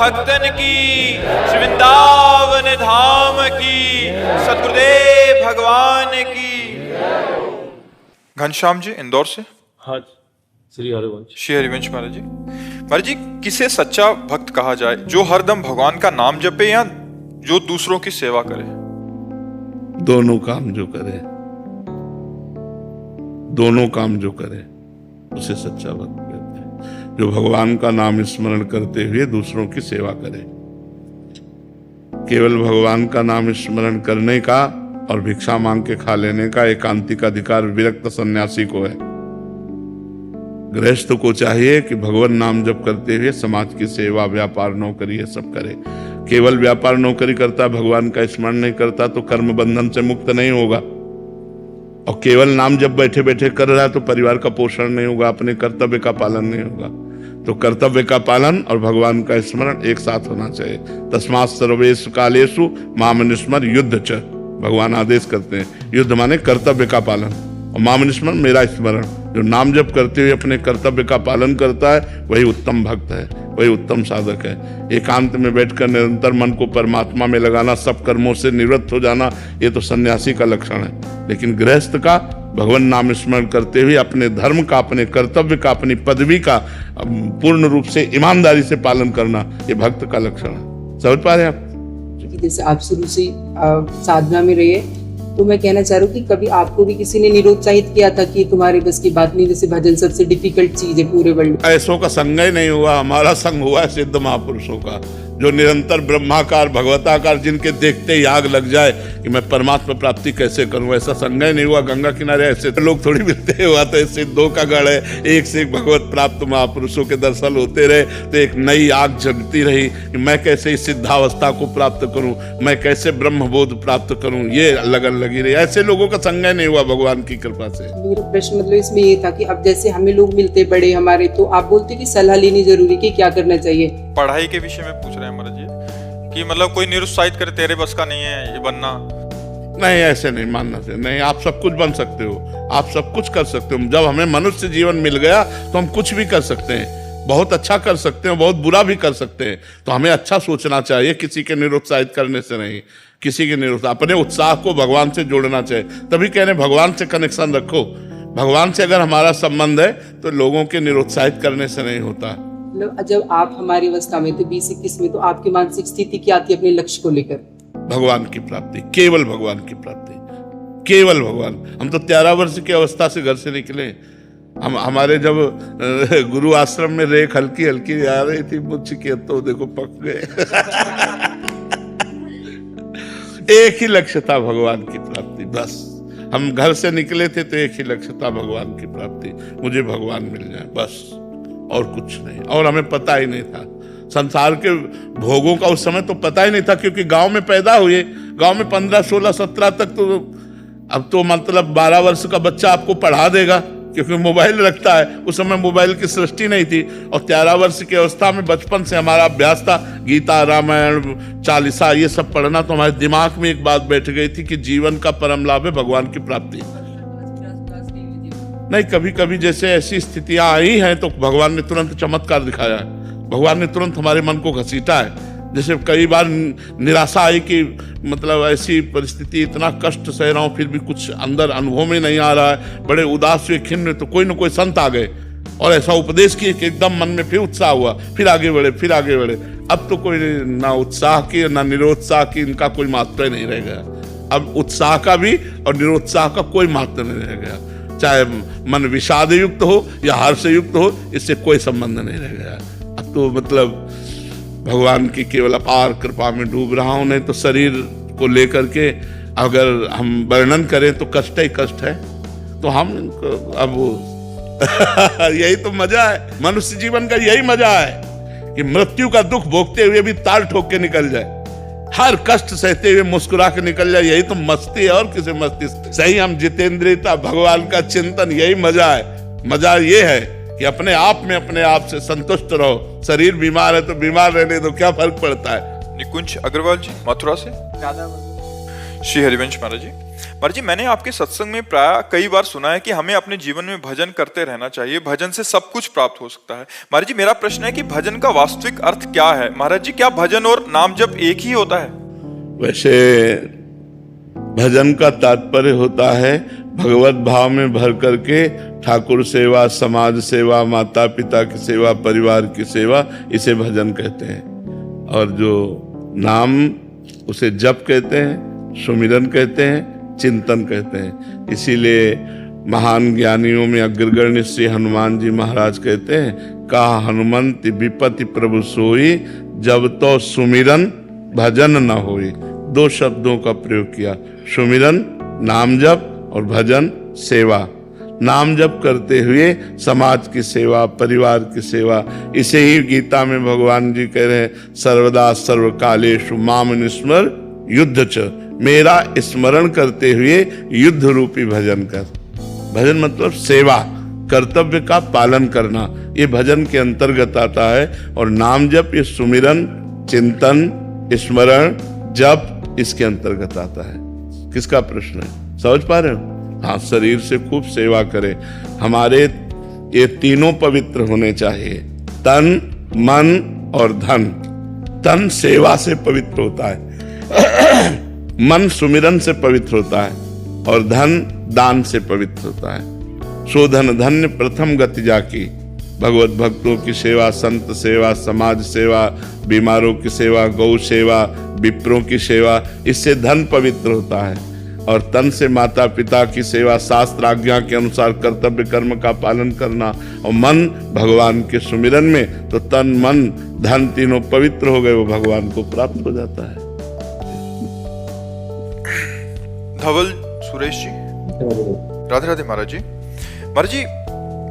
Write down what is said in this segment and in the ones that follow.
भक्तन की, श्री वृंदावन धाम की, सद्गुरुदेव भगवान की। घनश्याम जी इंदौर से। हाँ, श्री हरिवंश। श्री हरिवंश महाराज जी। महाराज जी, किसे सच्चा भक्त कहा जाए? जो हरदम भगवान का नाम जपे या जो दूसरों की सेवा करे? दोनों काम जो करे, दोनों काम जो करे उसे सच्चा भक्त कहते हैं। जो भगवान का नाम स्मरण करते हुए दूसरों की सेवा करे। केवल भगवान का नाम स्मरण करने का और भिक्षा मांग के खा लेने का एकांतिक अधिकार विरक्त सन्यासी को है। गृहस्थ को चाहिए कि भगवान नाम जप करते हुए समाज की सेवा, व्यापार, नौकरी ये सब करे। केवल व्यापार नौकरी करता, भगवान का स्मरण नहीं करता तो कर्म बंधन से मुक्त नहीं होगा। और केवल नाम जब बैठे बैठे कर रहा है तो परिवार का पोषण नहीं होगा, अपने कर्तव्य का पालन नहीं होगा। तो कर्तव्य का पालन और भगवान का स्मरण एक साथ होना चाहिए। तस्मात् सर्वेषु कालेषु माम स्मर युद्ध च, भगवान आदेश करते हैं। युद्ध माने कर्तव्य का पालन, और माम स्मरण मेरा स्मरण। जो नाम जप करते हुए अपने कर्तव्य का पालन करता है वही उत्तम भक्त है, वही उत्तम साधक है। एकांत में बैठकर निरंतर मन को परमात्मा में लगाना, सब कर्मों से निवृत्त हो जाना, ये तो सन्यासी का लक्षण है। लेकिन गृहस्थ का भगवान नाम स्मरण करते हुए अपने धर्म का, अपने कर्तव्य का, अपनी पदवी का पूर्ण रूप से ईमानदारी से पालन करना, ये भक्त का लक्षण है। समझ पा रहे हैं आप? जैसे आप शुरू से साधना में रहे, तो मैं कहना चाह रहा हूँ कि कभी आपको भी किसी ने निरुत्साहित किया था कि तुम्हारे बस की बात नहीं, जैसे भजन सबसे डिफिकल्ट चीज है पूरे वर्ल्ड में? ऐसों का संग ही नहीं हुआ। हमारा संग हुआ है सिद्ध महापुरुषों का, जो निरंतर ब्रह्माकार भगवताकार, जिनके देखते ही आग लग जाए कि मैं परमात्मा प्राप्ति कैसे करूं। ऐसा संग ही नहीं हुआ। गंगा किनारे ऐसे लोग थोड़ी मिलते हुआ तो सिद्धों का गढ़ है। एक से एक भगवत प्राप्त महापुरुषों के दर्शन होते रहे तो एक नई आग जगती रही कि मैं कैसे इस सिद्धावस्था को प्राप्त करूं, मैं कैसे ब्रह्मबोध प्राप्त करूं, ये लगन लगी रही। ऐसे लोगों का संग ही नहीं हुआ भगवान की कृपा से। मेरा प्रश्न मतलब इसमें ये था कि अब जैसे हमें लोग मिलते बड़े हमारे, तो आप बोलते कि सलाह लेनी जरूरी कि क्या करना चाहिए? पढ़ाई के विषय में पूछ रहे हैं महाराज जी कि मतलब कोई निरुत्साहित करे, तेरे बस का नहीं है ये बनना। नहीं, ऐसे नहीं मानना चाहिए। नहीं, आप सब कुछ बन सकते हो, आप सब कुछ कर सकते हो। जब हमें मनुष्य जीवन मिल गया तो हम कुछ भी कर सकते हैं, बहुत अच्छा कर सकते हैं, बहुत बुरा भी कर सकते हैं। तो हमें अच्छा सोचना चाहिए, किसी के निरुत्साहित करने से नहीं, किसी के निरुत्साह, अपने उत्साह को भगवान से जोड़ना चाहिए। तभी कह रहे हैं भगवान से कनेक्शन रखो। भगवान से अगर हमारा संबंध है तो लोगों के निरुत्साहित करने से नहीं होता। जब आप हमारी अवस्था में थे 20-21 में, तो आपकी मानसिक स्थिति क्या थी अपने लक्ष्य को लेकर? भगवान की प्राप्ति, केवल भगवान की प्राप्ति, केवल भगवान। हम तो 13 वर्ष की अवस्था से घर से निकले। हम हमारे जब गुरु आश्रम में रेख हल्की हल्की आ रही थी मुझ के, तो देखो पक गए। एक ही लक्ष्य था भगवान की प्राप्ति, बस। हम घर से निकले थे तो एक ही लक्ष्य था भगवान की प्राप्ति, मुझे भगवान मिल जाए, बस, और कुछ नहीं। और हमें पता ही नहीं था संसार के भोगों का, उस समय तो पता ही नहीं था, क्योंकि गांव में पैदा हुए। गांव में 15, 16, 17 तक तो, अब तो मतलब 12 वर्ष का बच्चा आपको पढ़ा देगा क्योंकि मोबाइल रखता है। उस समय मोबाइल की सृष्टि नहीं थी। और 13 वर्ष की अवस्था में बचपन से हमारा अभ्यास था गीता, रामायण, चालीसा, ये सब पढ़ना। तो हमारे दिमाग में एक बात बैठ गई थी कि जीवन का परम लाभ है भगवान की प्राप्ति। नहीं, कभी कभी जैसे ऐसी स्थितियां आई हैं तो भगवान ने तुरंत चमत्कार दिखाया है। भगवान ने तुरंत हमारे मन को घसीटा है। जैसे कई बार निराशा आई कि मतलब ऐसी परिस्थिति, इतना कष्ट सह रहा हूं फिर भी कुछ अंदर अनुभव में नहीं आ रहा है, बड़े उदास हुए, खिन्न, तो कोई ना कोई संत आ गए और ऐसा उपदेश किए कि एकदम मन में फिर उत्साह हुआ, फिर आगे बढ़े, फिर आगे बढ़े। अब तो कोई ना उत्साह की ना निरुत्साह की, इनका कोई महत्व नहीं रह गया। अब उत्साह का भी और निरुत्साह का कोई महत्व नहीं रह गया। चाहे मन विषाद युक्त हो या हर्ष युक्त हो, इससे कोई संबंध नहीं रह गया। अब तो मतलब भगवान की केवल अपार कृपा में डूब रहा हूं। नहीं तो शरीर को लेकर के अगर हम वर्णन करें तो कष्ट ही कष्ट है। तो हम अब यही तो मजा है, मनुष्य जीवन का यही मजा है कि मृत्यु का दुख भोगते हुए भी ताल ठोक के निकल जाए, हर कष्ट सहते हुए मुस्कुरा के निकल जाए। यही तो मस्ती है, और किसी मस्ती सही हम जितेंद्रियता, भगवान का चिंतन, यही मजा है। मजा ये है कि अपने आप में अपने आप से संतुष्ट रहो। शरीर बीमार है तो बीमार रहने दो, क्या फर्क पड़ता है। निकुंज अग्रवाल जी मथुरा से। श्री हरिवंश महाराज जी। महाराज जी, मैंने आपके सत्संग में प्राय कई बार सुना है कि हमें अपने जीवन में भजन करते रहना चाहिए, भजन से सब कुछ प्राप्त हो सकता है। महाराज जी, मेरा प्रश्न है कि भजन का वास्तविक अर्थ क्या है? महाराज जी, क्या भजन और नाम जप एक ही होता है? वैसे भजन का तात्पर्य होता है भगवत भाव में भर करके ठाकुर सेवा, समाज सेवा, माता पिता की सेवा, परिवार की सेवा, इसे भजन कहते हैं। और जो नाम, उसे जप कहते हैं, सुमिरन कहते हैं, चिंतन कहते हैं। इसीलिए महान ज्ञानियों में अग्रगण्य श्री हनुमान जी महाराज कहते हैं, कहा हनुमंत विपति प्रभु सोई, जब तो सुमिरन भजन न होई। दो शब्दों का प्रयोग किया, सुमिरन नाम जप और भजन सेवा। नाम जप करते हुए समाज की सेवा, परिवार की सेवा। इसे ही गीता में भगवान जी कह रहे हैं, सर्वदा सर्वकालेषु माम निस्मर युद्ध च, मेरा स्मरण करते हुए युद्ध रूपी भजन कर। भजन मतलब सेवा, कर्तव्य का पालन करना, ये भजन के अंतर्गत आता है। और नाम जप, ये सुमिरन, चिंतन, स्मरण, जप, इसके अंतर्गत आता है। किसका प्रश्न है, समझ पा रहे हो? हाँ, शरीर से खूब सेवा करें। हमारे ये तीनों पवित्र होने चाहिए, तन, मन और धन। तन सेवा से पवित्र होता है, मन सुमिरन से पवित्र होता है, और धन दान से पवित्र होता है। सो धन धन्य प्रथम गति जाकी। भगवत भक्तों की सेवा, संत सेवा, समाज सेवा, बीमारों की सेवा, गौ सेवा, विप्रों की सेवा, इससे धन पवित्र होता है। और तन से माता पिता की सेवा, शास्त्र आज्ञा के अनुसार कर्तव्य कर्म का पालन करना, और मन भगवान के सुमिरन में, तो तन मन धन तीनों पवित्र हो गए, वो भगवान को प्राप्त हो जाता है। धवल सुरेश जी, राधे राधे महाराज जी। महाराज जी,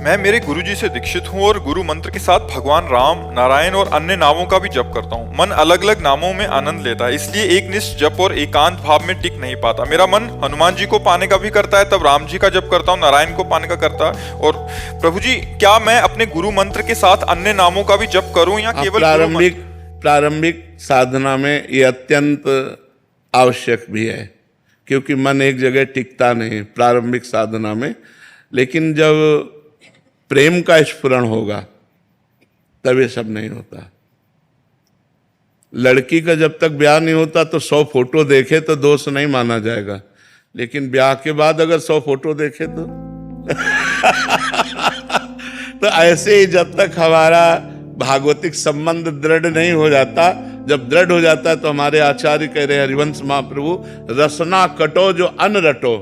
मैं मेरे गुरुजी से दीक्षित हूँ और गुरु मंत्र के साथ भगवान राम, नारायण और अन्य नामों का भी जप करता हूँ। मन अलग अलग नामों में आनंद लेता है, इसलिए एक निष्ठ जप और एकांत भाव में टिक नहीं पाता। मेरा मन हनुमान जी को पाने का भी करता है, तब राम जी का जप करता हूँ, नारायण को पाने का करता है। और प्रभु जी, क्या मैं अपने गुरु मंत्र के साथ अन्य नामों का भी जप करूँ या केवल प्रारंभिक साधना में ये अत्यंत आवश्यक भी है, क्योंकि मन एक जगह टिकता नहीं प्रारंभिक साधना में। लेकिन जब प्रेम का स्फुरण होगा तब ये सब नहीं होता। लड़की का जब तक ब्याह नहीं होता तो 100 फोटो देखे तो दोष नहीं माना जाएगा, लेकिन ब्याह के बाद अगर 100 फोटो देखे तो तो ऐसे ही जब तक हमारा भागवतिक संबंध दृढ़ नहीं हो जाता, जब दृढ़ हो जाता है तो हमारे आचार्य कह रहे हैं हरिवंश महाप्रभु, रसना कटो जो अन रटो,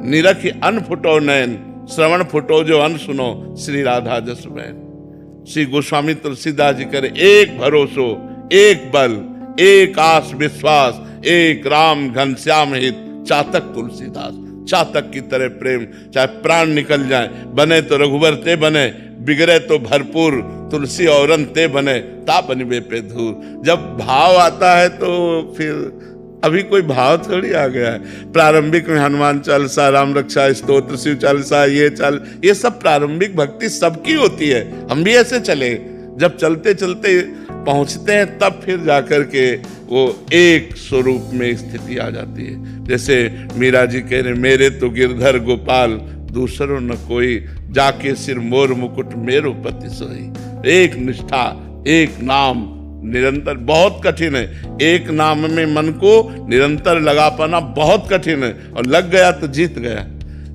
निरखि अन फुटो नयन, श्रवण फुटो जो अन सुनो, श्री राधा जस बैन। श्री गोस्वामी तुलसीदास जी करे, एक भरोसो, एक बल, एक आस विश्वास, एक राम घनश्याम हित, चातक तुलसीदास। चातक की तरह प्रेम, चाहे प्राण निकल जाए, बने तो रघुवर ते बने, बिगड़े तो भरपूर, तुलसी औरन ते बने, ता बनिबे पे धूर। जब भाव आता है तो फिर अभी कोई भाव थोड़ी आ गया है। प्रारंभिक में हनुमान चालीसा, राम रक्षा स्तोत्र, शिव चालीसा, ये सब प्रारंभिक भक्ति सबकी होती है। हम भी ऐसे चले, जब चलते चलते पहुंचते हैं तब फिर जाकर के वो एक स्वरूप में स्थिति आ जाती है। जैसे मीरा जी कह रहे, मेरे तो गिरधर गोपाल, दूसरों न कोई, जाके सिर मोर मुकुट मेरो पति सोई। एक निष्ठा, एक नाम निरंतर, बहुत कठिन है। एक नाम में मन को निरंतर लगा पाना बहुत कठिन है, और लग गया तो जीत गया।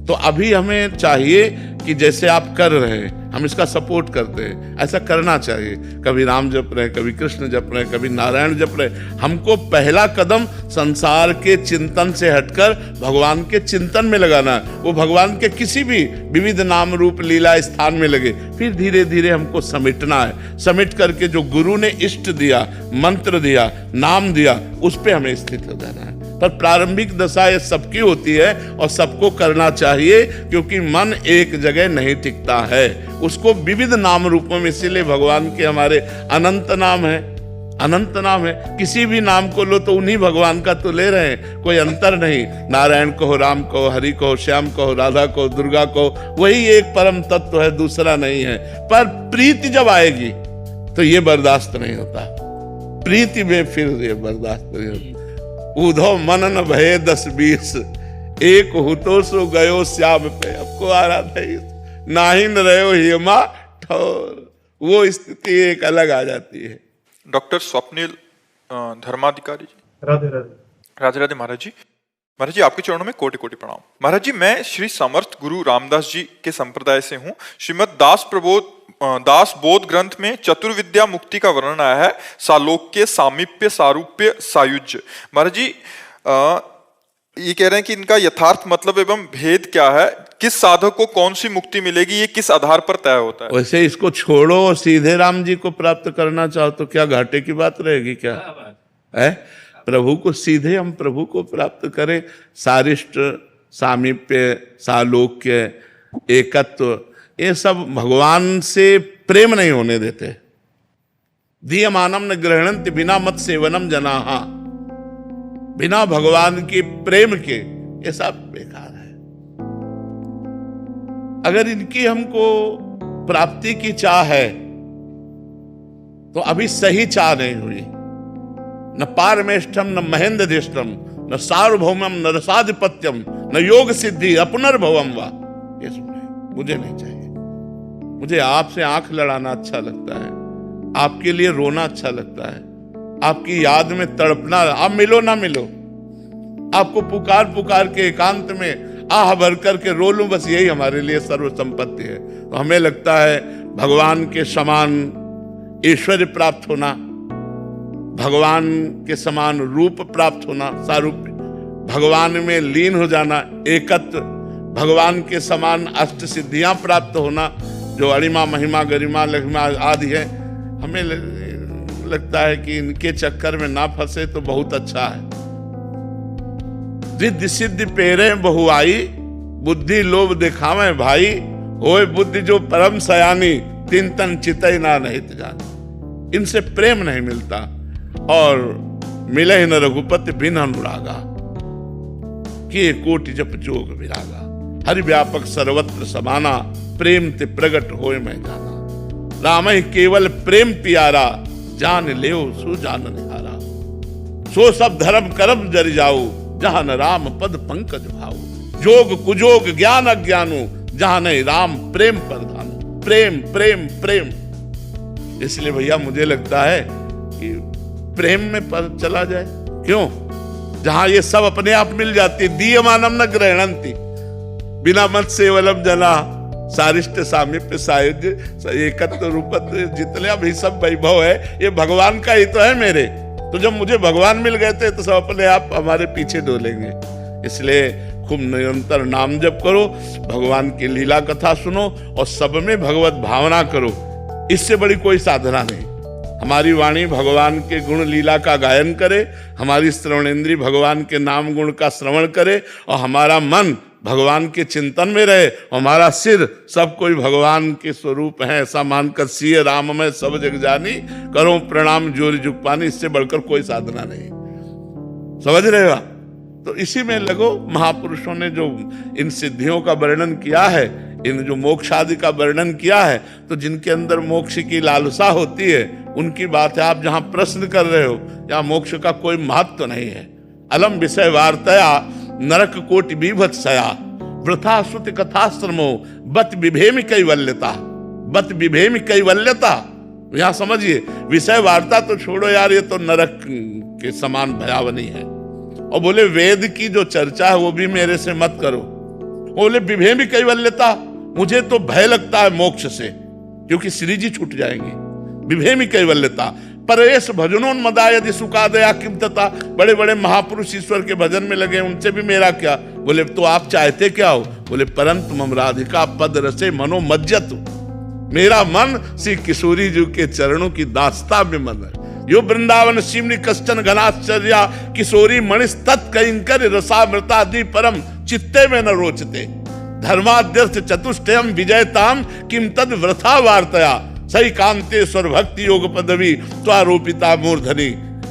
तो अभी हमें चाहिए कि जैसे आप कर रहे हैं, हम इसका सपोर्ट करते हैं, ऐसा करना चाहिए। कभी राम जप रहे, कभी कृष्ण जप रहे, कभी नारायण जप रहे। हमको पहला कदम संसार के चिंतन से हटकर भगवान के चिंतन में लगाना है। वो भगवान के किसी भी विविध नाम रूप लीला स्थान में लगे, फिर धीरे धीरे हमको समेटना है। समेट करके जो गुरु ने इष्ट दिया, मंत्र दिया, नाम दिया, उस पे हमें स्थित हो जाना है। पर प्रारंभिक दशा ये सबकी होती है और सबको करना चाहिए, क्योंकि मन एक जगह नहीं टिकता है, उसको विविध नाम रूपों में। इसीलिए भगवान के हमारे अनंत नाम है, अनंत नाम है। किसी भी नाम को लो तो उन्हीं भगवान का तो ले रहे हैं, कोई अंतर नहीं। नारायण कहो, राम कहो, हरि कहो, श्याम कहो, राधा कहो, दुर्गा कहो, वही एक परम तत्व है, दूसरा नहीं है। पर प्रीति जब आएगी तो ये बर्दाश्त नहीं होता, प्रीति में फिर ये बर्दाश्त नहीं होता। उधो मन न भये 10-20, एक हो तो सो गयो श्याम पे। आपको आ रहा था नाही न रहो हेमा ठोर, वो स्थिति एक अलग आ जाती है। डॉक्टर स्वप्निल धर्माधिकारी जी, राधे राधे। राधे राधे महाराज जी। महाराज जी आपके चरणों में कोटि कोटि प्रणाम। महाराज जी मैं श्री समर्थ गुरु रामदास जी के संप्रदाय से हूँ। श्रीमद दास बोध ग्रंथ में चतुर्विद्या मुक्ति का वर्णन आया है, सालोक्य, सामीप्य, सारूप्य, सायुज्य। महाराज जी ये कह रहे हैं कि इनका यथार्थ मतलब एवं भेद क्या है, किस साधक को कौन सी मुक्ति मिलेगी, ये किस आधार पर तय होता है? वैसे इसको छोड़ो और सीधे राम जी को प्राप्त करना चाहो तो क्या घाटे की बात रहेगी क्या है? प्रभु को सीधे हम प्रभु को प्राप्त करें। सारिष्ट, सामीप्य, सालोक्य, एकत्व, ये सब भगवान से प्रेम नहीं होने देते। दीयमानम न गृह्णन्ति बिना मत सेवनम जनाहा। बिना भगवान के प्रेम के ये सब बेकार है। अगर इनकी हमको प्राप्ति की चाह है तो अभी सही चाह नहीं हुई। न पारमेष्ठम, न महेंद्रधिष्ठम, न सार्वभौमम, न रसाधिपत्यम, न योग सिद्धि अपनर्भवम वा। ये सुने, मुझे नहीं चाहिए। मुझे आपसे आंख लड़ाना अच्छा लगता है, आपके लिए रोना अच्छा लगता है, आपकी याद में तड़पना। आप मिलो ना मिलो, आपको पुकार पुकार के एकांत में आह भर करके रो लूं, बस यही हमारे लिए सर्व संपत्ति है। तो हमें लगता है भगवान के समान ऐश्वर्य प्राप्त होना, भगवान के समान रूप प्राप्त होना, सारूप्य, भगवान में लीन हो जाना, एकत्व, भगवान के समान अष्ट सिद्धियां प्राप्त होना, जो अणिमा, महिमा, गरिमा, लघिमा आदि है। हमें लगता है कि इनके चक्कर में ना फंसे तो बहुत अच्छा है। रिद्धि सिद्धि पेरे बहुआई, बुद्धि लोभ दिखावे भाई, होए बुद्धि जो परम सयानी, तीन तन चितई ना नहीं जानी। इनसे प्रेम नहीं मिलता। और मिले न रघुपति बिन अनुरागा, के कोटि जप जोग विरागा। हरि व्यापक सर्वत्र समाना, प्रेम ते प्रगट होए मैं जाना। राम ही केवल प्रेम प्यारा, जान लेओ सो जान निहारा। सो सब धर्म कर्म जरि जाऊ, जहां न राम पद पंकज भाऊ। जोग कुजोग ज्ञान अज्ञानु, जहां नहीं राम प्रेम प्रधानु। प्रेम प्रेम प्रेम। इसलिए भैया मुझे लगता है कि प्रेम में पर चला जाए। क्यों? जहां ये सब अपने आप मिल जाती। दीयमानम न गृह्णन्ति बिना मत सेवनम जना। सारिष्ट, सामीप्य, सायुज्य, एकत्व, रूपत्व, जितने अभी सब वैभव है ये भगवान का ही तो है मेरे। तो जब मुझे भगवान मिल गए थे तो सब अपने आप हमारे पीछे डोलेंगे। इसलिए खूब निरंतर नाम जप करो, भगवान की लीला कथा सुनो और सब में भगवत भावना करो। इससे बड़ी कोई साधना नहीं। हमारी वाणी भगवान के गुण लीला का गायन करे, हमारी श्रवणेंद्री भगवान के नाम गुण का श्रवण करे और हमारा मन भगवान के चिंतन में रहे। हमारा सिर सब कोई भगवान के स्वरूप है ऐसा मानकर सिय राम में सब जग जानी, करो प्रणाम जोरी जुग पानी। इससे बढ़कर कोई साधना नहीं। समझ रहे हो? तो इसी में लगो। महापुरुषों ने जो इन सिद्धियों का वर्णन किया है, इन जो मोक्ष आदि का वर्णन किया है, तो जिनके अंदर मोक्ष की लालसा होती है उनकी बात है। आप जहां प्रश्न कर रहे हो यहाँ मोक्ष का कोई महत्व नहीं है। अलम विषय वार्तया नरक कोटि बीभत्सया, वृथा श्रुति कथाश्रमो बत विभेमि कैवल्यता। बत विभेमि कैवल्यता, यहां समझिए। विषय वार्ता तो छोड़ो यार, ये तो नरक के समान भयावनी है। और बोले वेद की जो चर्चा है वो भी मेरे से मत करो। बोले विभेमि कैवल्यता, मुझे तो भय लगता है मोक्ष से, क्योंकि श्री जी छूट जाएंगे। विभेमि कैवल्यता परेश भजनोन्मदा यदि सुखादया किम तथा। बड़े बड़े महापुरुष ईश्वर के भजन में लगे, उनसे भी मेरा क्या। बोले तो आप चाहते क्या हो? बोले परंतु मम राधिका पद रसे मनो मज्जत। मेरा मन श्री किशोरी जी के चरणों की दास्ता में मन है। यो वृंदावन शिवनी कश्चन घनाश्चर्या, किशोरी मणिस तत्कंकर रसामृता दी परम चित्ते में न रोचते। धर्माद्यर्थ चतुष्टयम विजयताम किम तद वृथा वार्तया। सही कांतेश्वर भक्ति योग पदवी स्वारोपिता मूर्धनि।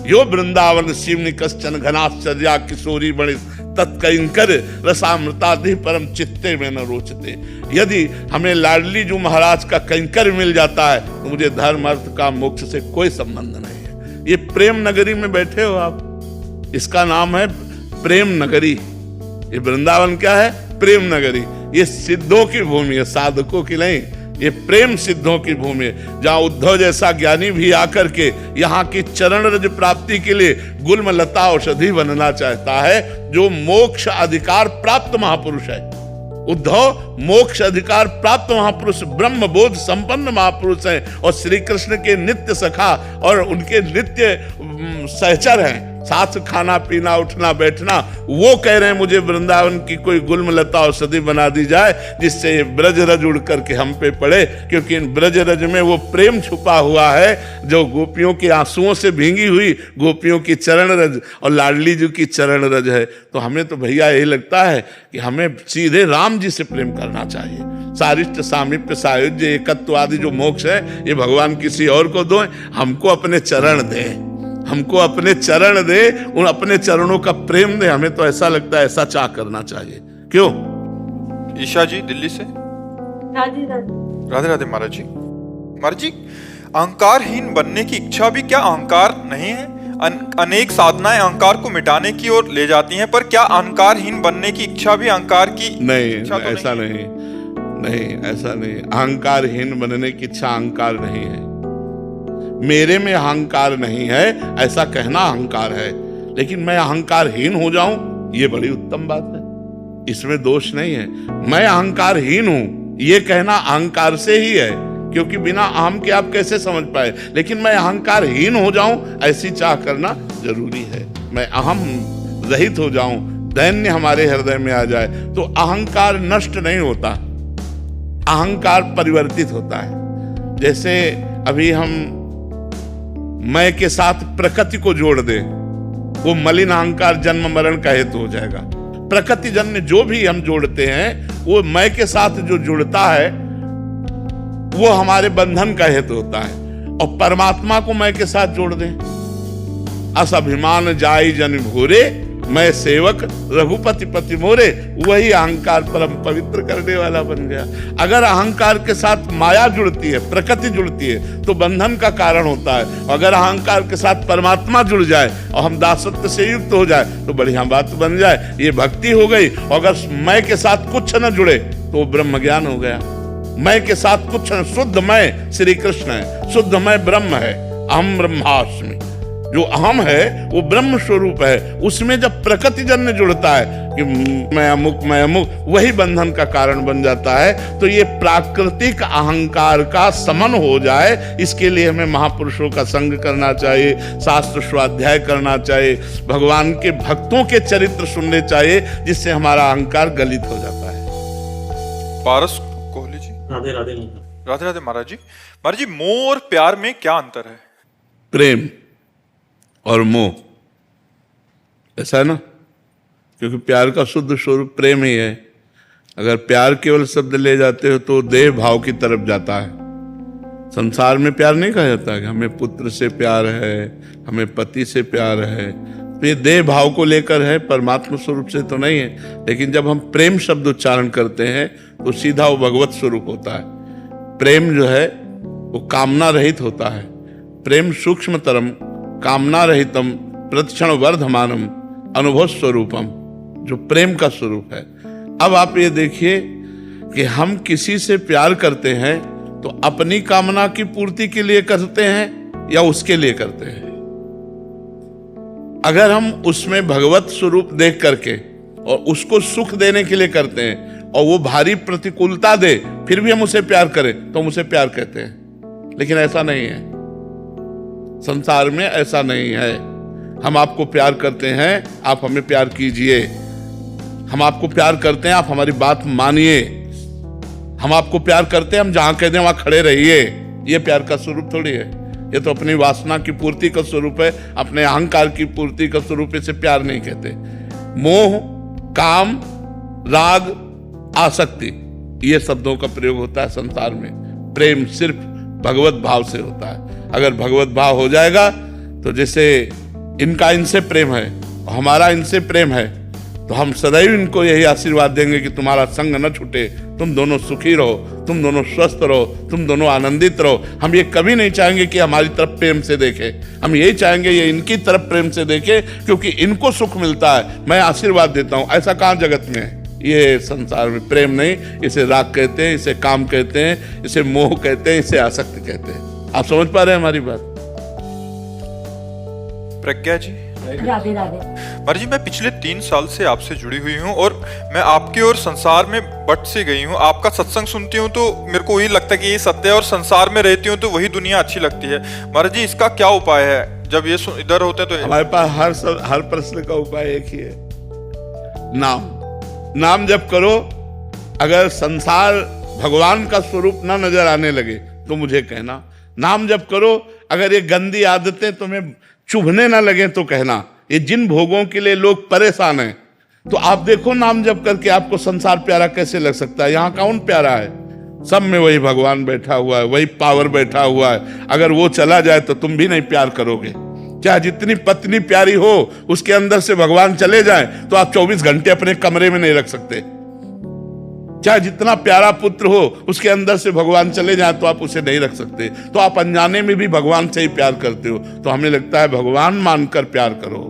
यो वृंदावन शिवनी कश्चन घनाश्चर्या, किशोरी मणि तत्कंकर रसामृताधि परम चित्ते में न रोचते। यदि हमें लाडली जो महाराज का कंकर मिल जाता है तो मुझे धर्म अर्थ का मोक्ष से कोई संबंध नहीं है। ये प्रेम नगरी में बैठे हो आप, इसका नाम है प्रेम नगरी। ये वृंदावन क्या है? प्रेम नगरी। ये सिद्धों की भूमि है, साधकों की नहीं। ये प्रेम सिद्धों की भूमि है, जहां उद्धव जैसा ज्ञानी भी आकर के यहाँ की चरण रज प्राप्ति के लिए गुल्म लता औषधि बनना चाहता है, जो मोक्ष अधिकार प्राप्त महापुरुष है। उद्धव मोक्ष अधिकार प्राप्त महापुरुष, ब्रह्म बोध संपन्न महापुरुष हैं और श्री कृष्ण के नित्य सखा और उनके नित्य सहचर हैं। साथ खाना पीना उठना बैठना। वो कह रहे हैं मुझे वृंदावन की कोई गुल्म लता औषधि बना दी जाए, जिससे ये ब्रज रज उड़ करके हम पे पड़े, क्योंकि इन ब्रज रज में वो प्रेम छुपा हुआ है जो गोपियों के आंसुओं से भींगी हुई गोपियों की चरण रज और लाडली जी की चरण रज है। तो हमें तो भैया यही लगता है कि हमें सीधे राम जी से प्रेम करना चाहिए। सारिष्ट सामीप्य सायुज्य एकत्व आदि जो मोक्ष है, ये भगवान किसी और को दो, हमको अपने चरण दें, हमको अपने चरण दे, उन अपने चरणों का प्रेम दे। हमें तो ऐसा लगता है ऐसा चाह करना चाहिए। क्यों? ईशा जी दिल्ली से। राधे राधे। राधे राधे महाराज जी। महाराज जी, अहंकारहीन बनने की इच्छा भी क्या अहंकार नहीं है? अनेक साधनाएं अहंकार को मिटाने की ओर ले जाती हैं, पर क्या अहंकारहीन बनने की इच्छा भी अहंकार की नहीं? इच्छा तो ऐसा नहीं, नहीं ऐसा नहीं। अहंकारहीन बनने की इच्छा अहंकार नहीं है। मेरे में अहंकार नहीं है ऐसा कहना अहंकार है, लेकिन मैं अहंकारहीन हो जाऊं ये बड़ी उत्तम बात है, इसमें दोष नहीं है। मैं अहंकारहीन हूं ये कहना अहंकार से ही है, क्योंकि बिना अहम के आप कैसे समझ पाए। लेकिन मैं अहंकारहीन हो जाऊं ऐसी चाह करना जरूरी है। मैं अहम रहित हो जाऊं, दैन्य हमारे हृदय में आ जाए, तो अहंकार नष्ट नहीं होता, अहंकार परिवर्तित होता है। जैसे अभी हम मैं के साथ प्रकृति को जोड़ दे, वो मलिन अहंकार जन्म मरण का हेतु हो जाएगा। प्रकृति जन्य जो भी हम जोड़ते हैं, वो मैं के साथ जो जुड़ता है वो हमारे बंधन का हेतु होता है। और परमात्मा को मैं के साथ जोड़ दें, अस अभिमान जाई जन भोरे, मैं सेवक रघुपति पति मोरे, वही अहंकार परम पवित्र करने वाला बन गया। अगर अहंकार के साथ माया जुड़ती है, प्रकृति जुड़ती है, तो बंधन का कारण होता है। अगर अहंकार के साथ परमात्मा जुड़ जाए और हम दासत्व से युक्त हो जाए तो बढ़िया बात बन जाए, ये भक्ति हो गई। अगर मैं के साथ कुछ न जुड़े तो ब्रह्म ज्ञान हो गया। मैं के साथ कुछ न, शुद्ध मैं श्री कृष्ण है, शुद्ध मैं ब्रह्म है। अहम ब्रह्मास्मि, जो अहम है वो ब्रह्म स्वरूप है। उसमें जब प्रकृति जन्य जुड़ता है कि मैं अमुक मैं अमुक, वही बंधन का कारण बन जाता है। तो ये प्राकृतिक अहंकार का समन हो जाए, इसके लिए हमें महापुरुषों का संग करना चाहिए, शास्त्र स्वाध्याय करना चाहिए, भगवान के भक्तों के चरित्र सुनने चाहिए, जिससे हमारा अहंकार गलित हो जाता है। पारस कोहली जी। राधे राधे। राधे राधे महाराज जी। महाराज जी, मोह और प्यार में क्या अंतर है? प्रेम और मोह, ऐसा है ना, क्योंकि प्यार का शुद्ध स्वरूप प्रेम ही है। अगर प्यार केवल शब्द ले जाते हो तो देह भाव की तरफ जाता है। संसार में प्यार नहीं कहा जाता कि हमें पुत्र से प्यार है, हमें पति से प्यार है, तो ये देह भाव को लेकर है, परमात्मा स्वरूप से तो नहीं है। लेकिन जब हम प्रेम शब्द उच्चारण करते हैं तो सीधा वो भगवत स्वरूप होता है। प्रेम जो है वो कामना रहित होता है। प्रेम सूक्ष्मतरम कामना रहितम प्रतिक्षण वर्धमानम अनुभव स्वरूपम, जो प्रेम का स्वरूप है। अब आप ये देखिए कि हम किसी से प्यार करते हैं तो अपनी कामना की पूर्ति के लिए करते हैं या उसके लिए करते हैं। अगर हम उसमें भगवत स्वरूप देख करके और उसको सुख देने के लिए करते हैं और वो भारी प्रतिकूलता दे फिर भी हम उसे प्यार करें तो हम उसे प्यार कहते हैं। लेकिन ऐसा नहीं है, संसार में ऐसा नहीं है। हम आपको प्यार करते हैं, आप हमें प्यार कीजिए। हम आपको प्यार करते हैं, आप हमारी बात मानिए। हम आपको प्यार करते हैं, हम जहां कहते हैं वहां खड़े रहिए। ये प्यार का स्वरूप थोड़ी है, ये तो अपनी वासना की पूर्ति का स्वरूप है, अपने अहंकार की पूर्ति का स्वरूप। इसे प्यार नहीं कहते। मोह, काम, राग, आसक्ति, ये शब्दों का प्रयोग होता है संसार में। प्रेम सिर्फ भगवत भाव से होता है। अगर भगवत भाव हो जाएगा तो जैसे इनका इनसे प्रेम है और हमारा इनसे प्रेम है, तो हम सदैव इनको यही आशीर्वाद देंगे कि तुम्हारा संग न छूटे, तुम दोनों सुखी रहो, तुम दोनों स्वस्थ रहो, तुम दोनों आनंदित रहो। हम ये कभी नहीं चाहेंगे कि हमारी तरफ प्रेम से देखे, हम यही चाहेंगे ये इनकी तरफ प्रेम से देखे, क्योंकि इनको सुख मिलता है। मैं आशीर्वाद देता हूं। ऐसा कहाँ जगत में है? ये संसार में प्रेम नहीं, इसे राग कहते हैं, इसे काम कहते हैं, इसे मोह कहते हैं, इसे आसक्ति कहते हैं। आप समझ पा रहे हैं हमारी बात? प्रज्ञा जी, राधे राधे। महाराज जी, मैं पिछले 3 साल से आपसे जुड़ी हुई हूँ और मैं आपके और संसार में बट से गई हूँ। आपका सत्संग सुनती हूँ तो मेरे को वही लगता है कि ये सत्य है, और संसार में रहती हूँ तो वही दुनिया अच्छी लगती है। महाराज जी, इसका क्या उपाय है? जब ये इधर होते हैं तो हमारे पास हर प्रश्न का उपाय एक ही है, नाम जप करो। अगर संसार भगवान का स्वरूप ना नजर आने लगे तो मुझे कहना, नाम जप करो। अगर ये गंदी आदतें तुम्हें चुभने ना लगे तो कहना। ये जिन भोगों के लिए लोग परेशान हैं, तो आप देखो नाम जप करके आपको संसार प्यारा कैसे लग सकता है। यहाँ कौन प्यारा है? सब में वही भगवान बैठा हुआ है, वही पावर बैठा हुआ है। अगर वो चला जाए तो तुम भी नहीं प्यार करोगे। चाहे जितनी पत्नी प्यारी हो, उसके अंदर से भगवान चले जाए तो आप 24 घंटे अपने कमरे में नहीं रख सकते। चाहे जितना प्यारा पुत्र हो, उसके अंदर से भगवान चले जाए तो आप उसे नहीं रख सकते। तो आप अनजाने में भी भगवान से ही प्यार करते हो। तो हमें लगता है भगवान मानकर प्यार करो।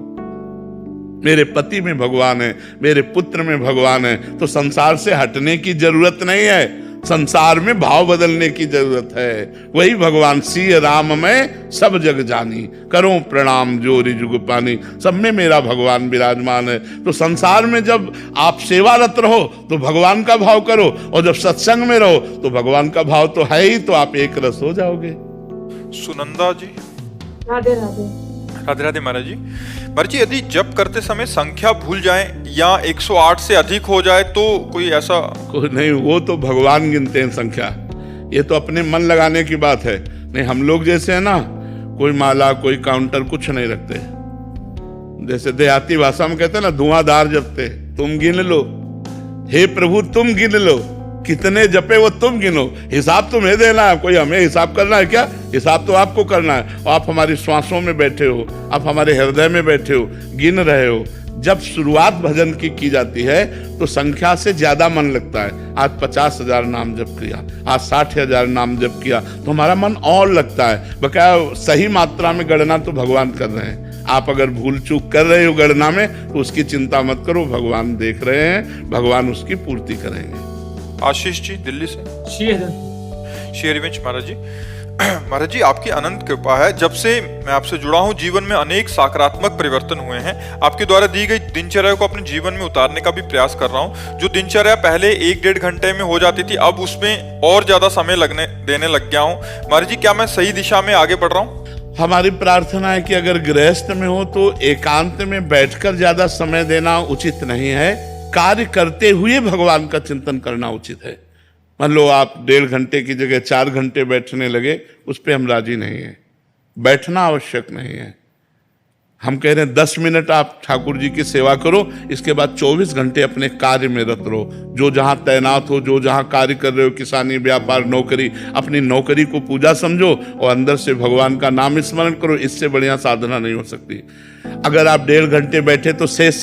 मेरे पति में भगवान है, मेरे पुत्र में भगवान है, तो संसार से हटने की जरूरत नहीं है, संसार में भाव बदलने की जरूरत है। वही भगवान सिय राम में सब जग जानी, करो प्रणाम जोरी जुग पानी। सब में मेरा भगवान विराजमान है। तो संसार में जब आप सेवारत रहो तो भगवान का भाव करो, और जब सत्संग में रहो तो भगवान का भाव तो है ही, तो आप एक रस हो जाओगे। सुनंदा जी, राधे राधे। राधे राधे महाराज जी। महाराज जी, यदि जप करते समय संख्या भूल जाए या 108 से अधिक हो जाए तो कोई ऐसा? कोई नहीं, वो तो भगवान गिनते हैं संख्या। ये तो अपने मन लगाने की बात है। नहीं, हम लोग जैसे है ना, कोई माला कोई काउंटर कुछ नहीं रखते। जैसे देहाती भाषा में कहते हैं ना, धुआंधार जपते। तुम गिन लो, हे प्रभु तुम गिन लो, कितने जपे वो तुम गिनो। हिसाब तुम्हें देना है, कोई हमें हिसाब करना है क्या? हिसाब तो आपको करना है। और आप हमारी श्वासों में बैठे हो, आप हमारे हृदय में बैठे हो, गिन रहे हो। जब शुरुआत भजन की जाती है तो संख्या से ज्यादा मन लगता है। आज 50,000 नाम जप किया, आज 60,000 नाम जप किया, तो हमारा मन और लगता है। बकाया सही मात्रा में गणना तो भगवान कर रहे हैं। आप अगर भूल चूक कर रहे हो गणना में तो उसकी चिंता मत करो, भगवान देख रहे हैं, भगवान उसकी पूर्ति करेंगे। आशीष जी, दिल्ली से। शेरविंच महाराज जी, महाराज जी, आपकी अनंत कृपा है। जब से मैं आपसे जुड़ा हूँ, जीवन में अनेक सकारात्मक परिवर्तन हुए हैं। आपके द्वारा दी गई दिनचर्या को अपने जीवन में उतारने का भी प्रयास कर रहा हूँ। जो दिनचर्या पहले 1-1.5 घंटे में हो जाती थी, अब उसमें और ज्यादा समय देने लग गया हूँ। महाराज जी, क्या मैं सही दिशा में आगे बढ़ रहा हूँ? हमारी प्रार्थना है कि अगर गृहस्थ में हो तो एकांत में बैठकर ज्यादा समय देना उचित नहीं है। कार्य करते हुए भगवान का चिंतन करना उचित है। मान लो आप 1.5 घंटे की जगह 4 घंटे बैठने लगे, उस पर हम राजी नहीं है। बैठना आवश्यक नहीं है। हम कह रहे हैं 10 मिनट आप ठाकुर जी की सेवा करो, इसके बाद 24 घंटे अपने कार्य में रत रहो। जो जहां तैनात हो, जो जहां कार्य कर रहे हो, किसानी, व्यापार, नौकरी, अपनी नौकरी को पूजा समझो और अंदर से भगवान का नाम स्मरण करो। इससे बढ़िया साधना नहीं हो सकती। अगर आप 1.5 घंटे बैठे तो शेष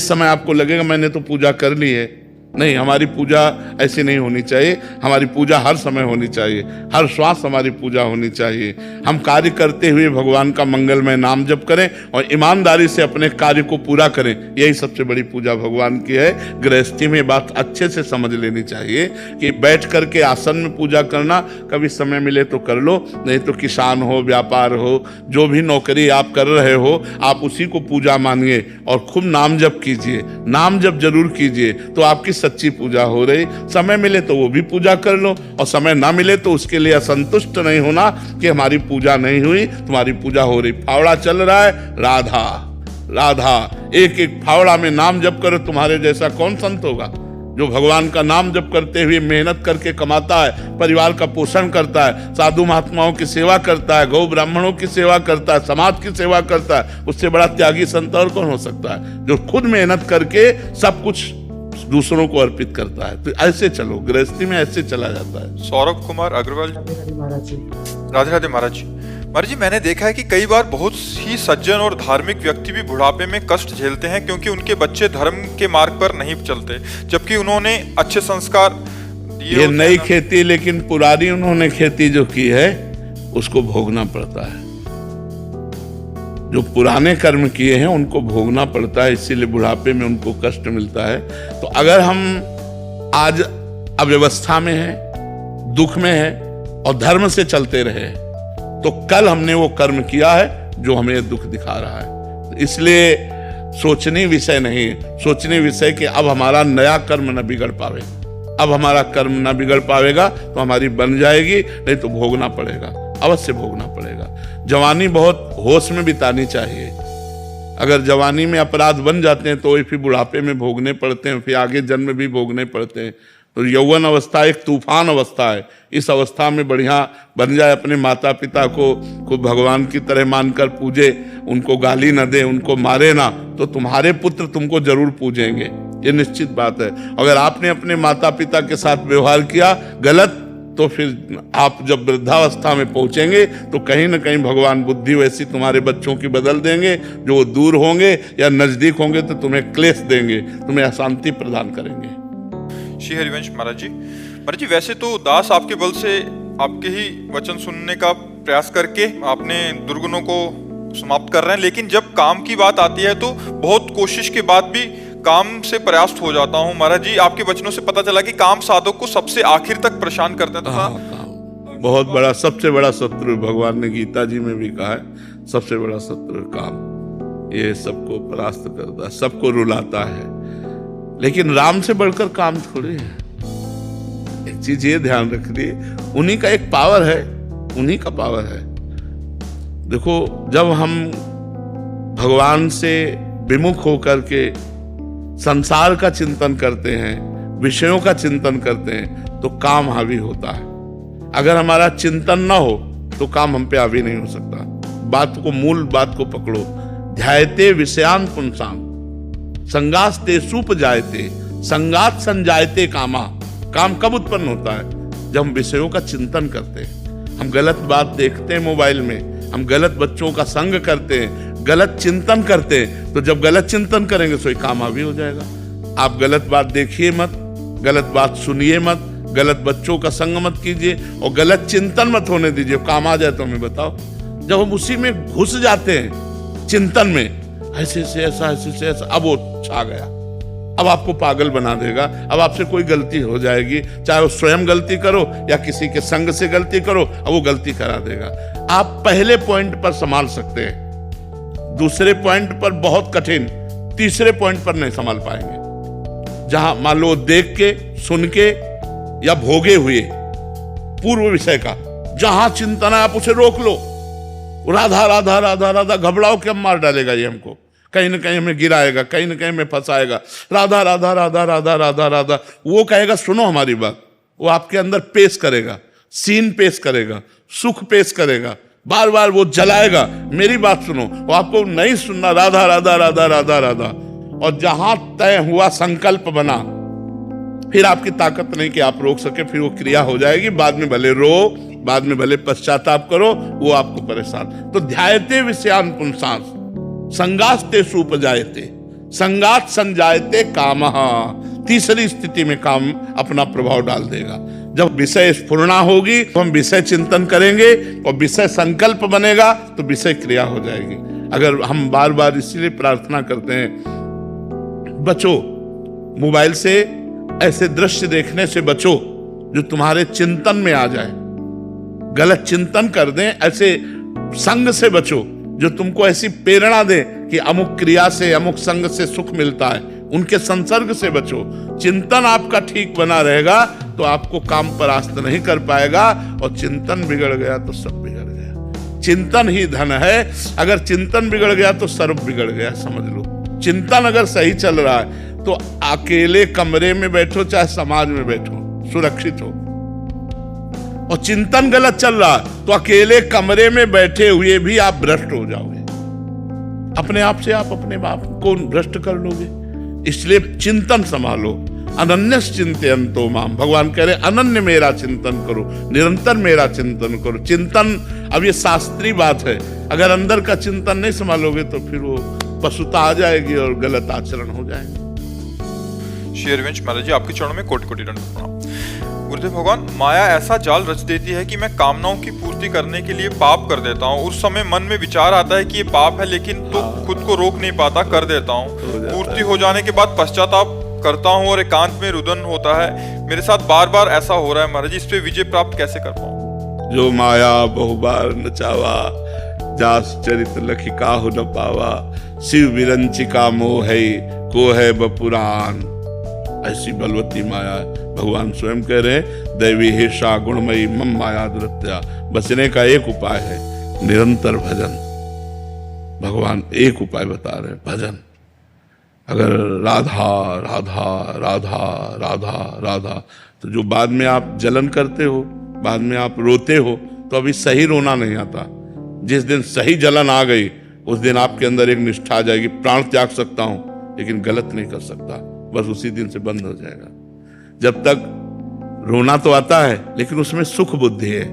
समय आपको लगेगा मैंने तो पूजा कर ली है। नहीं, हमारी पूजा ऐसी नहीं होनी चाहिए। हमारी पूजा हर समय होनी चाहिए, हर श्वास हमारी पूजा होनी चाहिए। हम कार्य करते हुए भगवान का मंगलमय नाम जप करें और ईमानदारी से अपने कार्य को पूरा करें। यही सबसे बड़ी पूजा भगवान की है। गृहस्थी में बात अच्छे से समझ लेनी चाहिए कि बैठ करके आसन में पूजा करना, कभी समय मिले तो कर लो, नहीं तो किसान हो, व्यापार हो, जो भी नौकरी आप कर रहे हो, आप उसी को पूजा मानिए और खूब नाम जप कीजिए। नाम जप जरूर कीजिए तो आपकी सच्ची पूजा हो रही। समय मिले तो वो भी पूजा कर लो, और समय ना मिले तो उसके लिए असंतुष्ट नहीं होना कि हमारी पूजा नहीं हुई। तुम्हारी पूजा हो रही। फावड़ा चल रहा है, राधा राधा, एक एक फावड़ा में नाम जप करो। तुम्हारे जैसा कौन संत होगा जो भगवान का नाम जप करते हुए मेहनत करके कमाता है, परिवार का पोषण करता है, साधु महात्माओं की सेवा करता है, गौ ब्राह्मणों की सेवा करता है, समाज की सेवा करता है। उससे बड़ा त्यागी संत और कौन हो सकता है, जो खुद मेहनत करके सब कुछ दूसरों को अर्पित करता है। तो ऐसे चलो, गृहस्थी में ऐसे चला जाता है। सौरभ कुमार अग्रवाल। राधे राधे महाराज जी। राधे राधे महाराज जी। महाराज जी, मैंने देखा है कि कई बार बहुत ही सज्जन और धार्मिक व्यक्ति भी बुढ़ापे में कष्ट झेलते हैं क्योंकि उनके बच्चे धर्म के मार्ग पर नहीं चलते, जबकि उन्होंने अच्छे संस्कार दिए ये होते नई हैं ना। खेती, लेकिन पुरानी उन्होंने खेती जो की है उसको भोगना पड़ता है। जो पुराने कर्म किए हैं उनको भोगना पड़ता है, इसीलिए बुढ़ापे में उनको कष्ट मिलता है। तो अगर हम आज अव्यवस्था में हैं, दुख में हैं और धर्म से चलते रहे तो कल हमने वो कर्म किया है जो हमें दुख दिखा रहा है। तो इसलिए सोचनीय विषय नहीं, सोचनीय विषय कि अब हमारा नया कर्म न बिगड़ पावे, अब हमारा कर्म न बिगड़ पावेगा तो हमारी बन जाएगी, नहीं तो भोगना पड़ेगा, अवश्य भोगना पड़ेगा। जवानी बहुत होश में बितानी चाहिए। अगर जवानी में अपराध बन जाते हैं तो वही फिर बुढ़ापे में भोगने पड़ते हैं, फिर आगे जन्म भी भोगने पड़ते हैं। तो यौवन अवस्था एक तूफान अवस्था है। इस अवस्था में बढ़िया बन जाए, अपने माता पिता को भगवान की तरह मानकर पूजे, उनको गाली न दे, उनको मारे ना, तो तुम्हारे पुत्र तुमको जरूर पूजेंगे, ये निश्चित बात है। अगर आपने अपने माता पिता के साथ व्यवहार किया गलत, तो फिर आप जब वृद्धावस्था में पहुंचेंगे तो कहीं ना कहीं भगवान बुद्धि वैसी तुम्हारे बच्चों की बदल देंगे, जो वो दूर होंगे या नजदीक होंगे तो तुम्हें क्लेश देंगे, तुम्हें अशांति प्रदान करेंगे। श्री हरिवंश महाराज जी, महाराज जी वैसे तो दास आपके बल से आपके ही वचन सुनने का प्रयास करके आपने दुर्गुणों को समाप्त कर रहे हैं, लेकिन जब काम की बात आती है तो बहुत कोशिश के बाद भी काम से प्रयास्त हो जाता हूँ। महाराज जी, आपके वचनों से पता चला कि काम साधक को सबसे आखिर तक परेशान करते हैं। तो काम बहुत बड़ा, सबसे बड़ा शत्रु, भगवान ने गीता जी में भी कहा है, सबसे बड़ा शत्रु काम। ये सबको परास्त करता है, सबको रुलाता है, लेकिन राम से बढ़कर काम थोड़ी है। एक चीज ये ध्यान रखिए, उन्हीं का एक पावर है, उन्हीं का पावर है। देखो, जब हम भगवान से विमुख होकर के संसार का चिंतन करते हैं, विषयों का चिंतन करते हैं, तो काम हावी होता है। अगर हमारा चिंतन ना हो तो काम हम पे हावी नहीं हो सकता। बात को, मूल बात को पकड़ो। ध्यायते विषयान पुंसाम संगास्ते सूप जायते संगात संजायते कामा। काम कब उत्पन्न होता है? जब हम विषयों का चिंतन करते हैं, हम गलत बात देखते हैं मोबाइल में, हम गलत बच्चों का संग करते हैं, गलत चिंतन करते हैं। तो जब गलत चिंतन करेंगे तो काम हावी हो जाएगा। आप गलत बात देखिए मत, गलत बात सुनिए मत, गलत बच्चों का संग मत कीजिए और गलत चिंतन मत होने दीजिए। काम आ जाए तो हमें बताओ। जब हम उसी में घुस जाते हैं चिंतन में, ऐसे से ऐसा, ऐसे से ऐसा, अब वो छा गया, अब आपको पागल बना देगा। अब आपसे कोई गलती हो जाएगी, चाहे वो स्वयं गलती करो या किसी के संग से गलती करो, अब वो गलती करा देगा। आप पहले पॉइंट पर संभाल सकते हैं, दूसरे पॉइंट पर बहुत कठिन, तीसरे पॉइंट पर नहीं संभाल पाएंगे। जहां मान लो देख के, सुन के या भोगे हुए पूर्व विषय का जहां चिंतन है, आप उसे रोक लो। राधा राधा राधा राधा घबराओ के मार डालेगा ये हमको, कहीं ना कहीं हमें गिराएगा, कहीं ना कहीं हमें फंसाएगा। राधा राधा राधा राधा राधा राधा, वो कहेगा सुनो हमारी बात, वो आपके अंदर पेश करेगा, सीन पेश करेगा, सुख पेश करेगा, बार बार वो जलाएगा, मेरी बात सुनो। वो आपको नहीं सुनना, राधा राधा राधा राधा राधा। और जहां तय हुआ संकल्प बना, फिर आपकी ताकत नहीं कि आप रोक सके, फिर वो क्रिया हो जाएगी। बाद में भले रो, बाद में भले पश्चाताप करो, वो आपको परेशान। तो ध्यायते विषयान पुंसां संगास्ते सुपजायते संगात संजायते कामः। तीसरी स्थिति में काम अपना प्रभाव डाल देगा। जब विषय स्फुरना होगी तो हम विषय चिंतन करेंगे और विषय संकल्प बनेगा तो विषय क्रिया हो जाएगी। अगर हम बार बार इसीलिए प्रार्थना करते हैं, बचो मोबाइल से, ऐसे दृश्य देखने से बचो जो तुम्हारे चिंतन में आ जाए, गलत चिंतन कर दें। ऐसे संग से बचो जो तुमको ऐसी प्रेरणा दे कि अमुक क्रिया से, अमुक संग से सुख मिलता है, उनके संसर्ग से बचो। चिंतन आपका ठीक बना रहेगा तो आपको काम परास्त नहीं कर पाएगा, और चिंतन बिगड़ गया तो सब बिगड़ गया। चिंतन ही धन है। अगर चिंतन बिगड़ गया तो सर्व बिगड़ गया, समझ लो। चिंतन अगर सही चल रहा है तो अकेले कमरे में बैठो चाहे समाज में बैठो, सुरक्षित हो। और चिंतन गलत चल रहा है तो अकेले कमरे में बैठे हुए भी आप भ्रष्ट हो जाओगे। अपने आप से आप अपने बाप को भ्रष्ट कर लोगे। इसलिए चिंतन संभालो। अनन्य चिंतयन्तो माम, भगवान कह रहे अनन्य मेरा चिंतन करो, निरंतर मेरा चिंतन करो। चिंतन अब ये शास्त्रीय बात है, अगर अंदर का चिंतन नहीं संभालोगे तो फिर वो पशुता आ जाएगी और गलत आचरण हो जाएंगे। श्री हरिवंश महाराज जी, आपके चरणों में कोटि कोटि दंड प्रणाम। गुरुदेव भगवान, माया ऐसा जाल रच देती है कि मैं कामनाओं की पूर्ति करने के लिए पाप कर देता हूँ। उस समय मन में विचार आता है कि ये पाप है, लेकिन तो खुद को रोक नहीं पाता, कर देता हूँ। पूर्ति हो जाने के बाद पश्चाताप करता हूँ और एकांत में रुदन होता है। मेरे साथ बार बार ऐसा हो रहा है महाराज जी, इस पे विजय प्राप्त कैसे कर पाऊँ? जो माया बहुबार नचावा, जास चरित लखी काहु न पावा, शिव विरंचिका मोह है को है बपुरान। ऐसी बलवती माया भगवान स्वयं कह रहे हैं, दैवी हिर्षा गुणमयी मम माया दुरत्या। बचने का एक उपाय है, निरंतर भजन। भगवान एक उपाय बता रहे हैं, भजन। अगर राधा राधा राधा राधा राधा, तो जो बाद में आप जलन करते हो, बाद में आप रोते हो, तो अभी सही रोना नहीं आता। जिस दिन सही जलन आ गई, उस दिन आपके अंदर एक निष्ठा आ जाएगी, प्राण त्याग सकता हूं लेकिन गलत नहीं कर सकता, बस उसी दिन से बंद हो जाएगा। जब तक रोना तो आता है लेकिन उसमें सुख बुद्धि है,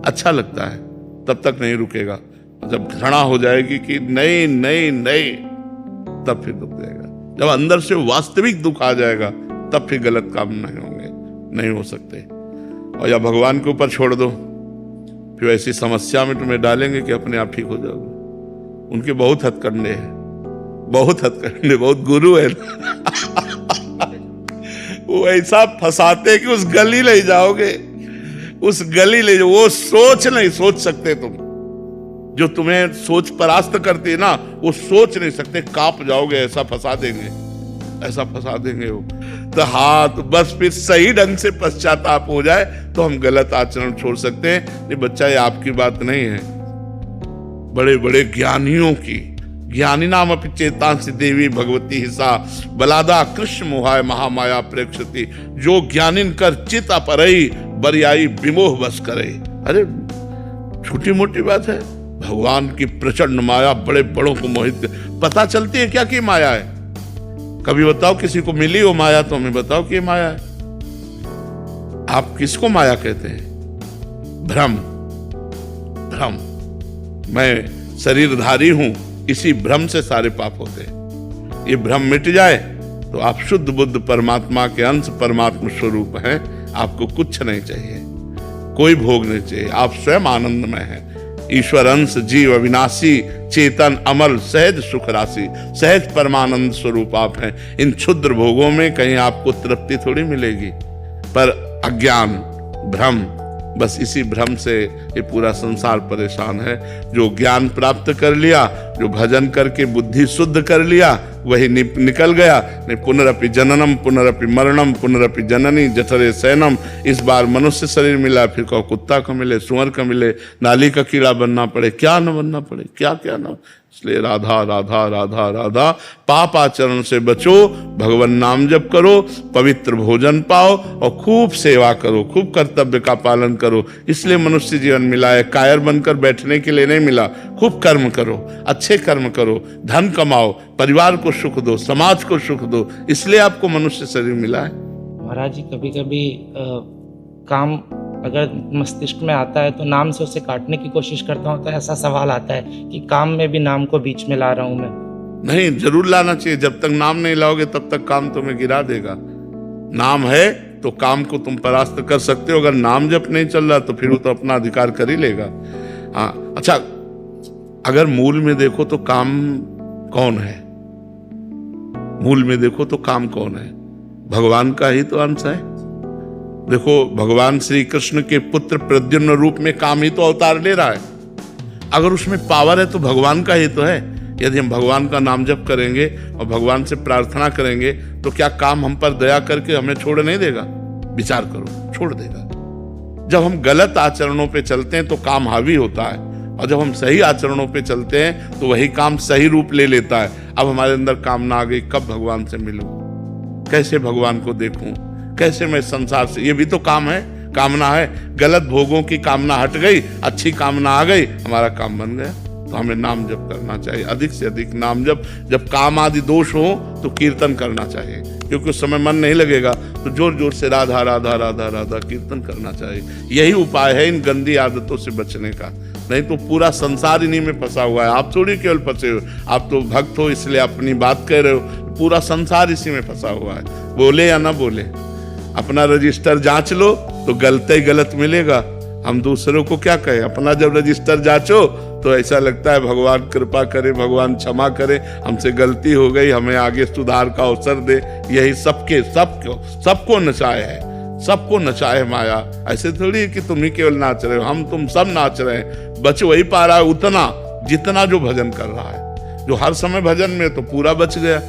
अच्छा लगता है, तब तक नहीं रुकेगा। जब घृणा हो जाएगी कि नहीं नहीं नहीं, तब फिर रुक जाएगा। जब अंदर से वास्तविक दुख आ जाएगा, तब फिर गलत काम नहीं होंगे, नहीं हो सकते। और या भगवान के ऊपर छोड़ दो, फिर ऐसी समस्या में तुम्हें डालेंगे कि अपने आप ठीक हो जाओगे। उनके बहुत हथकंडे हैं, बहुत हथकंडे, बहुत गुरु है। वो ऐसा फंसाते कि उस गली ले जाओगे, उस गली ले जाओ। वो सोच नहीं सोच सकते तुम, जो तुम्हें सोच परास्त करती है ना, वो सोच नहीं सकते, कांप जाओगे, ऐसा फंसा देंगे, ऐसा फंसा देंगे वो। तो हाथ बस फिर सही ढंग से पश्चाताप हो जाए तो हम गलत आचरण छोड़ सकते हैं। ये बच्चा, ये आपकी बात नहीं है, बड़े बड़े ज्ञानियों की। ज्ञानी नाम अपि चेतांसि देवी भगवती हिसा बलादा कृष्ण मोहाय महामाया प्रेक्षति। जो ज्ञानिन कर चित अपरई बरियाई विमोह बस करे। अरे छोटी मोटी बात है, भगवान की प्रचंड माया बड़े बड़ों को मोहित। पता चलती है क्या कि माया है? कभी बताओ किसी को मिली हो माया, तो हमें बताओ कि माया है। आप किसको माया कहते हैं? भ्रम। भ्रम। मैं शरीरधारी हूं, इसी भ्रम से सारे पाप होते हैं। ये भ्रम मिट जाए तो आप शुद्ध बुद्ध परमात्मा के अंश परमात्मा स्वरूप हैं। आपको कुछ नहीं चाहिए, कोई भोग नहीं चाहिए, आप स्वयं आनंदमय हैं। ईश्वर अंश जीव अविनाशी चेतन अमल सहज सुख राशि, सहज परमानंद स्वरूप आप हैं। इन क्षुद्र भोगों में कहीं आपको तृप्ति थोड़ी मिलेगी, पर अज्ञान भ्रम, बस इसी भ्रम से ये पूरा संसार परेशान है। जो ज्ञान प्राप्त कर लिया, जो भजन करके बुद्धि शुद्ध कर लिया, वही निकल गया। नहीं पुनरपि जननम पुनरपि मरणम पुनरपि जननी जठरे शयनम। इस बार मनुष्य शरीर मिला, फिर कहो कुत्ता का मिले, सुअर का मिले, नाली का कीड़ा बनना पड़े, क्या न बनना पड़े, क्या क्या न। इसलिए राधा राधा राधा राधा, पाप आचरण से बचो, भगवान नाम जप करो, पवित्र भोजन पाओ और खूब सेवा करो, खूब कर्तव्य का पालन करो। इसलिए मनुष्य जीवन मिला है, कायर बनकर बैठने के लिए नहीं मिला। खूब कर्म करो, अच्छे कर्म करो, धन कमाओ, परिवार को सुख दो, समाज को सुख दो, इसलिए आपको मनुष्य शरीर मिला है। महाराज जी, कभी कभी काम अगर मस्तिष्क में आता है तो नाम से उसे काटने की कोशिश करता हूँ, तो ऐसा सवाल आता है कि काम में भी नाम को बीच में ला रहा हूँ मैं। नहीं, जरूर लाना चाहिए। जब तक नाम नहीं लाओगे तब तक काम तुम्हें गिरा देगा। नाम है तो काम को तुम परास्त कर सकते हो। अगर नाम जब नहीं चल रहा तो फिर वो तो अपना अधिकार कर ही लेगा। हाँ, अच्छा, अगर मूल में देखो तो काम कौन है? मूल में देखो तो काम कौन है? भगवान का ही तो अंश है। देखो, भगवान श्री कृष्ण के पुत्र प्रद्युम्न रूप में काम ही तो अवतार ले रहा है। अगर उसमें पावर है तो भगवान का ही तो है। यदि हम भगवान का नाम जप करेंगे और भगवान से प्रार्थना करेंगे तो क्या काम हम पर दया करके हमें छोड़ नहीं देगा? विचार करो, छोड़ देगा। जब हम गलत आचरणों पे चलते हैं तो काम हावी होता है, और जब हम सही आचरणों पे चलते हैं तो वही काम सही रूप ले लेता है। अब हमारे अंदर कामना आ गई, कब भगवान से मिलूं, कैसे भगवान को देखूं, कैसे मैं संसार से, ये भी तो काम है, कामना है। गलत भोगों की कामना हट गई, अच्छी कामना आ गई, हमारा काम बन गया। तो हमें नाम जप करना चाहिए, अधिक से अधिक नाम जप। जब काम आदि दोष हो तो कीर्तन करना चाहिए, क्योंकि उस समय मन नहीं लगेगा तो जोर जोर से राधा राधा राधा राधा कीर्तन करना चाहिए। यही उपाय है इन गंदी आदतों से बचने का, नहीं तो पूरा संसार इन्हीं में फंसा हुआ है। आप थोड़ी केवल फंसे हो, आप तो भक्त हो इसलिए अपनी बात कह रहे हो, पूरा संसार इसी में फंसा हुआ है। बोले या ना बोले, अपना रजिस्टर जांच लो तो गलत ही गलत मिलेगा। हम दूसरों को क्या कहें, अपना जब रजिस्टर जांचो तो ऐसा लगता है भगवान कृपा करे, भगवान क्षमा करे, हमसे गलती हो गई, हमें आगे सुधार का अवसर दे। यही सबको नचाए है, सबको नचाए माया। ऐसे थोड़ी है कि तुम ही केवल नाच रहे हो, हम तुम सब नाच रहे हैं। बच वही पा रहा है उतना जितना जो भजन कर रहा है। जो हर समय भजन में तो पूरा बच गया,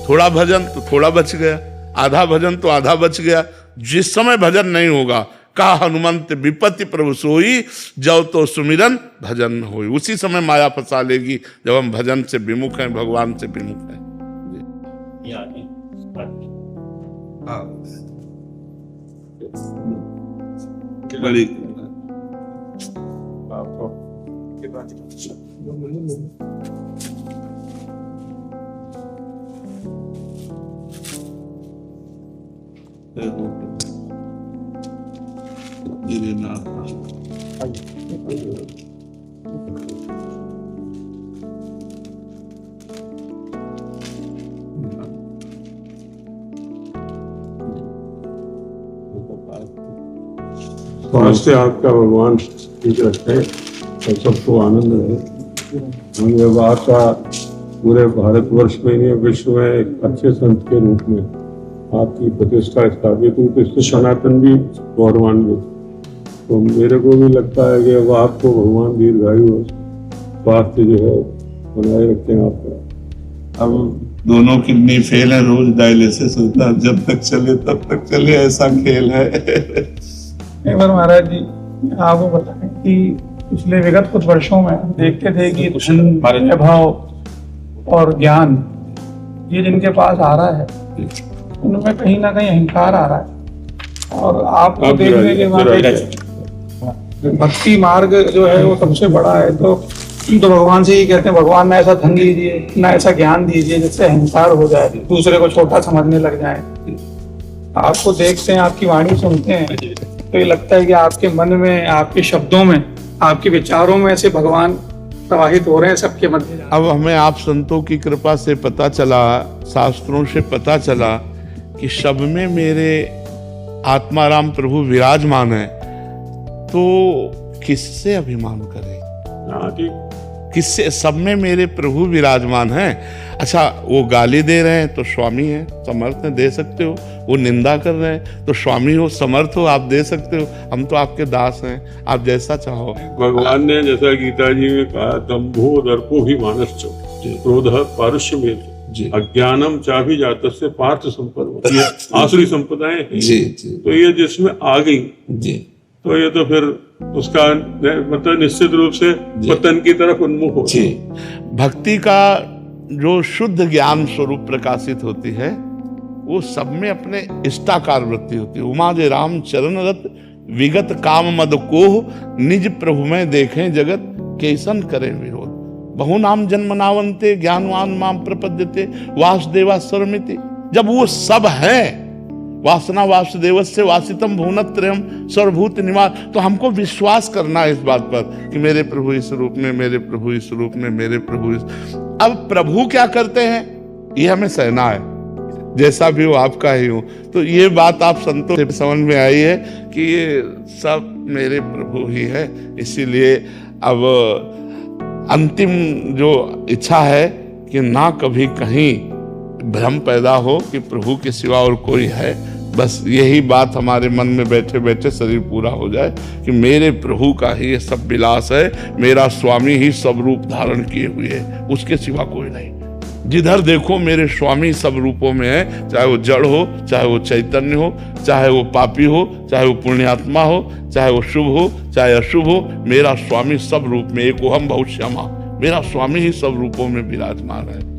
थोड़ा भजन तो थोड़ा बच गया, आधा भजन तो आधा बच गया। जिस समय भजन नहीं होगा, कहा हनुमंत विपत्ति प्रभु सोई, जब तो सुमिरन भजन होई। उसी समय माया फंसा लेगी जब हम भजन से विमुख हैं, भगवान से विमुख हैं। बड़ी स्वास्थ्य आपका भगवान ठीक रखे और सबको आनंद रहे। हम व्यवहार का पूरे भारतवर्ष में नहीं, विश्व में एक अच्छे संत के रूप में आपकी प्रतिष्ठा स्थापित हुई, तो इससे सनातन भी गौरवान्वित। तो मेरे को भी लगता है कि अब आपको भगवान दीर्घायु और स्वास्थ्य जो है बनाए रखें आपका। अब दोनों किडनी फेल है, रोज डायलिसिस होता है, जब तक चले तब तक चले, ऐसा खेल है। एक बार महाराज जी आपको बताएं कि पिछले विगत कुछ वर्षों में हम देखते थे कि धन, वैभव और ज्ञान ये जिनके पास आ रहा है उनमें कहीं ना कहीं अहंकार आ रहा है। और आपको देखने के बाद भक्ति मार्ग जो है वो सबसे बड़ा है। तो भगवान से ही कहते हैं भगवान ना ऐसा धन दीजिए, ना ऐसा ज्ञान दीजिए जिससे अहंकार हो जाए, दूसरे को छोटा समझने लग जाए। आपको देखते हैं, आपकी वाणी सुनते हैं तो ये लगता है कि आपके मन में, आपके शब्दों में, आपके विचारों में ऐसे भगवान प्रवाहित हो रहे हैं सबके मध्य। अब हमें आप संतों की कृपा से पता चला, शास्त्रों से पता चला कि सब में मेरे आत्माराम प्रभु विराजमान है, तो किससे अभिमान करें? किससे? सब में मेरे प्रभु विराजमान हैं। अच्छा, वो गाली दे रहे हैं तो स्वामी है, समर्थ है, दे सकते हो। वो निंदा कर रहे हैं तो स्वामी हो, समर्थ हो, आप दे सकते हो। हम तो आपके दास हैं, आप जैसा चाहो। भगवान ने जैसा गीता जी में कहा, दंभो दर्पो ही मानश्च क्रोधः पारुष्यमेव अज्ञानम चाभि जातस्य पार्थ संपदा। ये आसुरी संपदाएं हैं। जी जी। तो ये जिसमें आ गई जी, तो ये तो फिर उसका मतलब निश्चित रूप से पतन की तरफ उन्मुख हो। जी। भक्ति का जो शुद्ध ज्ञान स्वरूप प्रकाशित होती है वो सब में अपने इष्टाकार वृत्ति होती है। उमा जे राम चरण रत विगत काम मद कोह, निज प्रभु में देखें जगत कैसन करें विरोध। बहु नाम जन्म नावंते ज्ञानवान माम प्रपद्यते वासुदेवा सर्वमिति। जब वो सब है, वासना वासुदेवस्य वासितम भुवनत्रयम सर्वभूत निवास, तो हमको विश्वास करना है इस बात पर कि मेरे प्रभु इस रूप में, मेरे प्रभु इस रूप में, मेरे प्रभु इस। अब प्रभु क्या करते हैं ये हमें सहना है, जैसा भी हो आपका ही हो। तो ये बात आप संतों से समझ में आई है कि ये सब मेरे प्रभु ही है। इसीलिए अब अंतिम जो इच्छा है कि ना कभी कहीं भ्रम पैदा हो कि प्रभु के सिवा और कोई है। बस यही बात हमारे मन में बैठे बैठे शरीर पूरा हो जाए कि मेरे प्रभु का ही ये सब विलास है, मेरा स्वामी ही सब रूप धारण किए हुए है, उसके सिवा कोई नहीं। जिधर देखो मेरे स्वामी सब रूपों में है, चाहे वो जड़ हो, चाहे वो चैतन्य हो, चाहे वो पापी हो, चाहे वो पुण्यात्मा हो, चाहे वो शुभ हो, चाहे अशुभ हो, मेरा स्वामी सब रूप में। एक ओहम बहुश्यामा, मेरा स्वामी ही सब रूपों में विराजमान है।